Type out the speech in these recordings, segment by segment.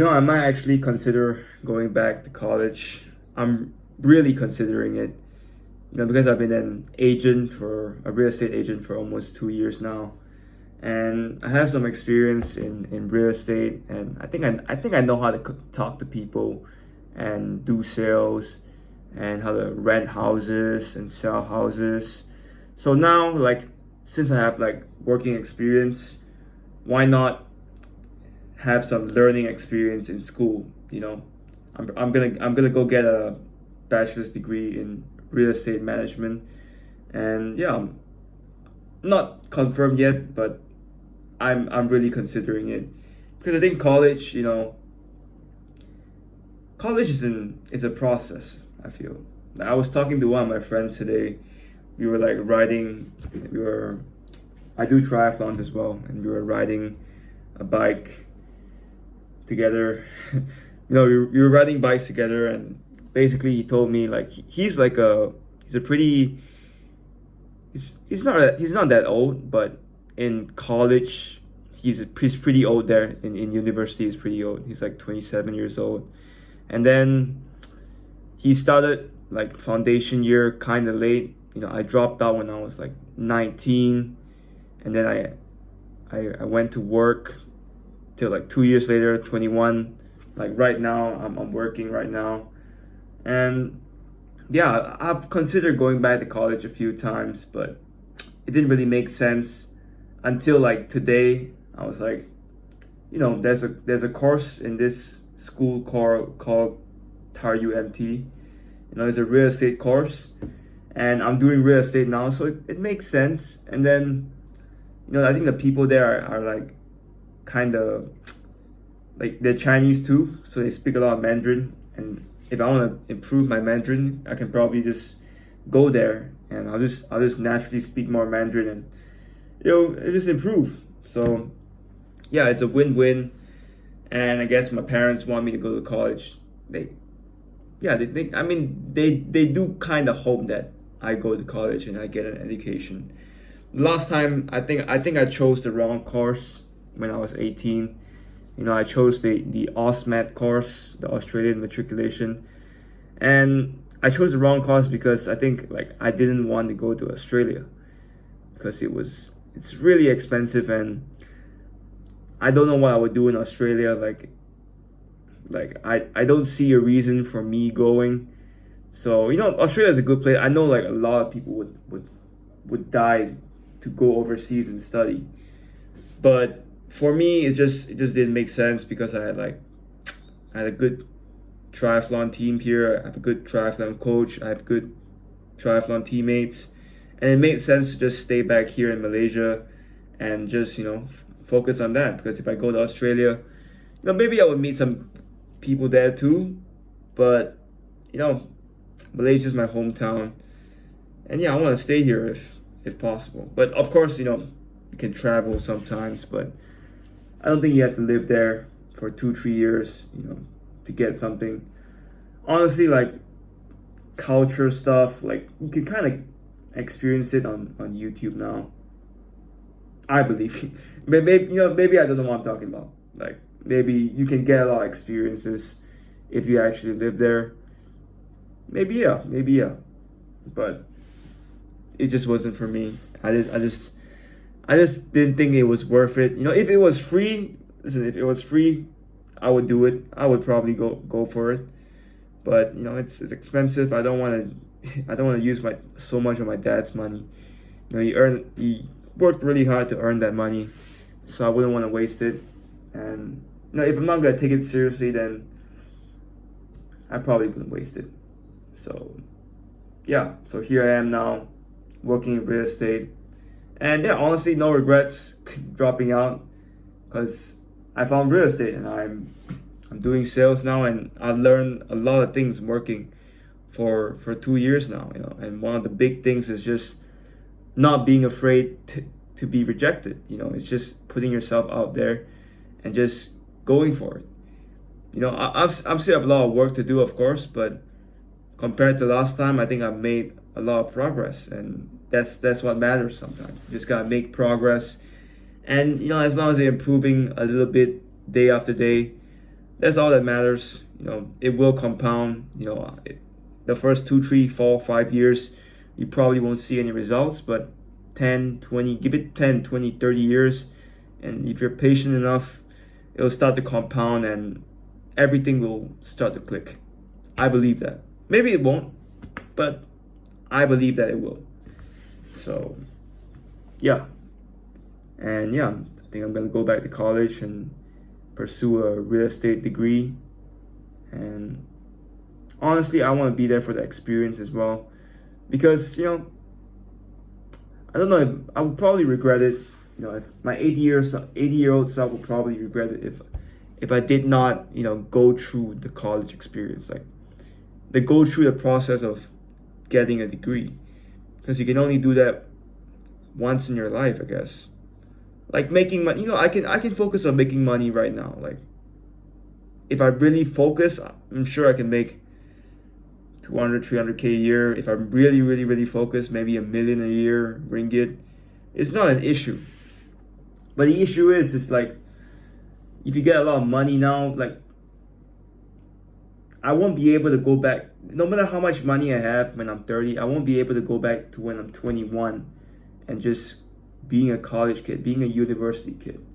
I might actually consider going back to college. I'm really considering it, because I've been a real estate agent for almost 2 years now. And I have some experience in real estate, and I think I know how to talk to people and do sales and how to rent houses and sell houses. So now, since I have working experience, why not have some learning experience in school? I'm gonna go get a bachelor's degree in real estate management, and yeah, I'm not confirmed yet, but I'm really considering it because I think college is a process. I feel. I was talking to one of my friends today. We were riding. We were. I do triathlons as well, and we were riding a bike together. We were riding bikes together, and basically he told me he's a pretty. He's not that old, but in college he's pretty old there. In university he's pretty old. He's like 27 years old, and then he started foundation year kind of late. I dropped out when I was 19, and then I went to work till 2 years later, 21. Right now I'm working right now, and yeah, I've considered going back to college a few times, but it didn't really make sense until today. I was there's a course in this school called TAR UMT. It's a real estate course, and I'm doing real estate now, so it makes sense. And then, I think the people there are kind of they're Chinese too, so they speak a lot of Mandarin. And if I want to improve my Mandarin, I can probably just go there, and I'll just naturally speak more Mandarin, and it just improve. So yeah, it's a win-win. And I guess my parents want me to go to college. They do kind of hope that I go to college and I get an education. Last time, I think I chose the wrong course when I was 18. I chose the AUSMAT course, the Australian matriculation, and I chose the wrong course because I think I didn't want to go to Australia because it's really expensive, and I don't know what I would do in Australia. I don't see a reason for me going. So Australia is a good place. I know a lot of people would die to go overseas and study, but for me it just didn't make sense because I had a good triathlon team here. I have a good triathlon coach. I have good triathlon teammates, and it made sense to just stay back here in Malaysia and just focus on that. Because if I go to Australia, maybe I would meet some people there too, but Malaysia is my hometown, and yeah, I want to stay here if possible. But of course, you can travel sometimes, but I don't think you have to live there for 2-3 years, to get something. Honestly, culture stuff, you can kind of experience it on YouTube now. I believe. Maybe I don't know what I'm talking about. Maybe you can get a lot of experiences if you actually live there. Maybe yeah. But it just wasn't for me. I just didn't think it was worth it. If it was free, if it was free, I would do it. I would probably go for it. But it's expensive. I don't want to use so much of my dad's money. He worked really hard to earn that money, so I wouldn't want to waste it. And if I'm not gonna take it seriously, then I probably wouldn't waste it. So yeah, so here I am now, working in real estate. And yeah, honestly, no regrets dropping out because I found real estate, and I'm doing sales now, and I've learned a lot of things working for 2 years now. And one of the big things is just not being afraid to be rejected. It's just putting yourself out there and just going for it. I still have a lot of work to do, of course, but compared to last time, I think I've made a lot of progress, and that's what matters sometimes. You just gotta make progress, and as long as you're improving a little bit day after day, That's all that matters. It will compound. The first 2, 3, 4, 5 years, you probably won't see any results, but 10, 20, give it 10, 20, 30 years, and if you're patient enough, it'll start to compound and everything will start to click. I believe that. Maybe it won't, but I believe that it will. So, yeah. And yeah, I think I'm gonna go back to college and pursue a real estate degree. And honestly, I want to be there for the experience as well, because I don't know. I would probably regret it. If my 80-year-old self would probably regret it if I did not go through the college experience, like they go through the process of getting a degree, because you can only do that once in your life, I guess. Like making money, I can focus on making money right now. Like if I really focus, I'm sure I can make 200, 300K a year. If I'm really, really, really focused, maybe $1 million a year, ringgit. It's not an issue. But the issue is like, if you get a lot of money now, like, I won't be able to go back. No matter how much money I have when I'm 30, I won't be able to go back to when I'm 21 and just being a college kid, being a university kid.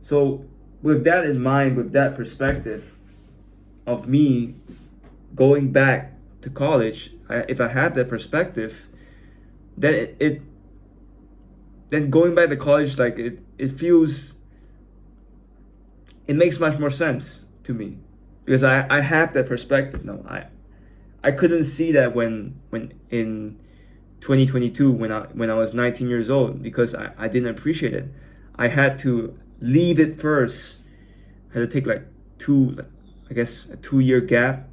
So with that in mind, with that perspective of me going back to college, if I have that perspective, then then going back to college, like it feels, it makes much more sense to me, because I have that perspective now. I couldn't see that when in 2022 when I was 19 years old, because I didn't appreciate it. I had to leave it first. I had to take like a 2-year gap.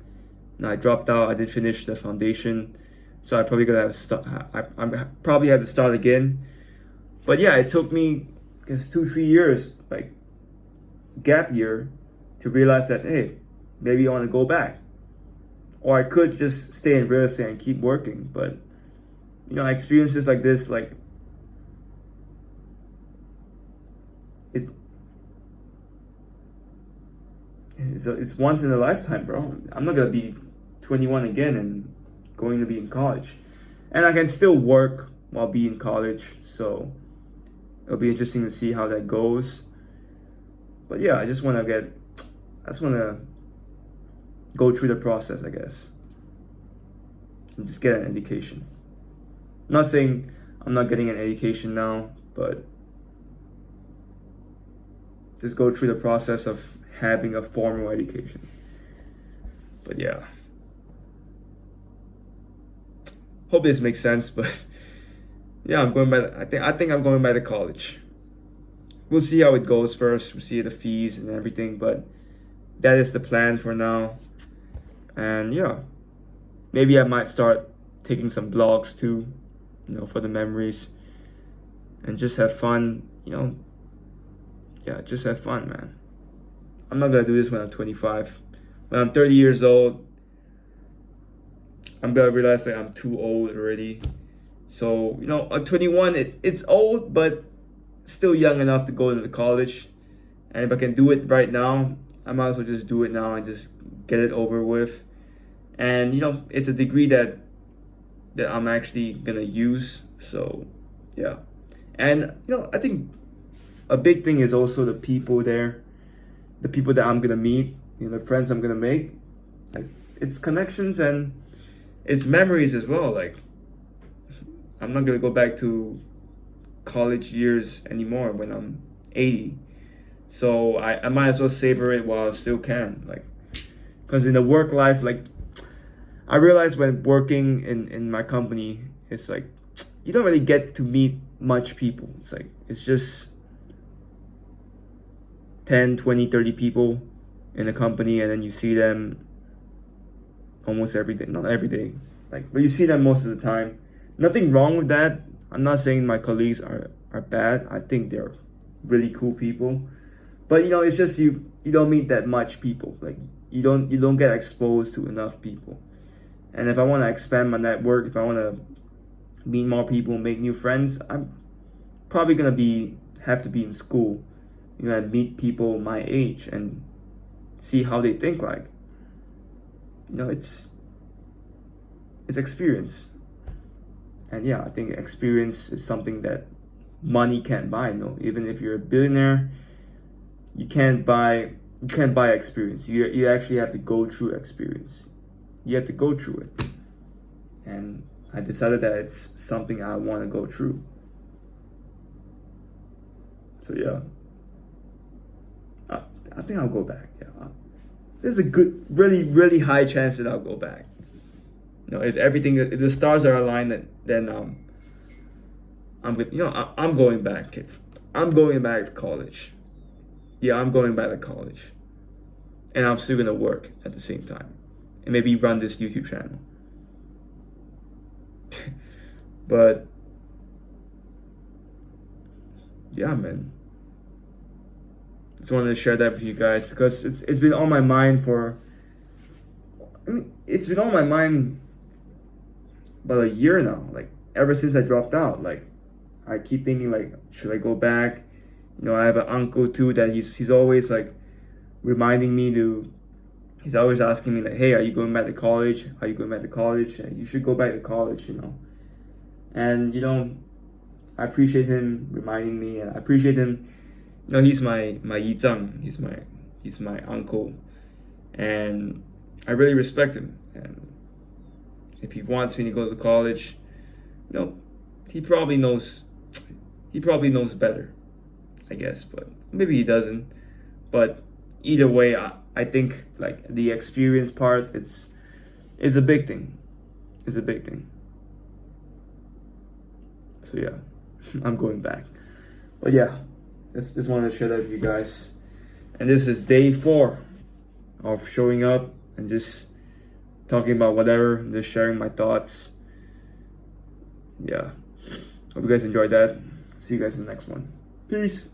And I dropped out. I didn't finish the foundation, so I probably gonna have to start. I probably have to start again. But yeah, it took me, I guess, 2, 3 years, like gap year, to realize that, hey, maybe I want to go back, or I could just stay in real estate and keep working. But experiences like this, like it's once in a lifetime, bro. I'm not gonna be 21 again and going to be in college, and I can still work while being in college. So it'll be interesting to see how that goes. But yeah, I just want to go through the process, I guess, and just get an education. I'm not saying I'm not getting an education now, but just go through the process of having a formal education. But yeah, hope this makes sense. But yeah, I'm going back. I think I'm going back to college. We'll see how it goes first. We'll see the fees and everything, but that is the plan for now. And yeah, maybe I might start taking some vlogs too, for the memories, and just have fun. Yeah, just have fun, man. I'm not gonna do this when I'm 25. When I'm 30 years old, I'm gonna realize that I'm too old already. So at 21, it's old, but still young enough to go into college. And if I can do it right now, I might as well just do it now and just get it over with. And it's a degree that I'm actually gonna use. So yeah. And I think a big thing is also the people there, the people that I'm gonna meet, the friends I'm gonna make. Like, it's connections and it's memories as well. Like, I'm not gonna go back to college years anymore when I'm 80. So I might as well savor it while I still can. Like, because in the work life, like, I realized when working in my company, it's like you don't really get to meet much people. It's like, it's just 10, 20, 30 people in a company, and then you see them almost every day. Not every day, but you see them most of the time. Nothing wrong with that. I'm not saying my colleagues are bad. I think they're really cool people. But it's just you don't meet that much people. Like, you don't get exposed to enough people. And if I want to expand my network, if I want to meet more people, make new friends, I'm probably gonna have to be in school, and meet people my age and see how they think like. You know, it's experience. And yeah, I think experience is something that money can't buy. You know, even if you're a billionaire, you can't buy experience. You actually have to go through experience. You have to go through it. And I decided that it's something I want to go through. So yeah, I think I'll go back. Yeah, there's a good, really, really high chance that I'll go back. You know, if the stars are aligned, then I'm good. You know, I'm going back. I'm going back to college. Yeah, I'm going back to college, and I'm still gonna work at the same time, and maybe run this YouTube channel. But yeah, man, just wanted to share that with you guys because it's been on my mind for. I mean, it's been on my mind about a year now. Like ever since I dropped out, like I keep thinking like, should I go back? You know, I have an uncle too that he's always like reminding me to. He's always asking me like, hey, are you going back to college? Are you going back to college? And you should go back to college, you know. And you know, I appreciate him reminding me, and I appreciate him. You know, he's my yizang. He's my uncle, and I really respect him. And if he wants me to go to college, you know, he probably knows better, I guess. But maybe he doesn't. But either way, I think like the experience part is a big thing. It's a big thing. So yeah, I'm going back. But yeah, just wanted to share that with you guys. And this is day 4 of showing up and just talking about whatever, just sharing my thoughts. Yeah, hope you guys enjoyed that. See you guys in the next one. Peace.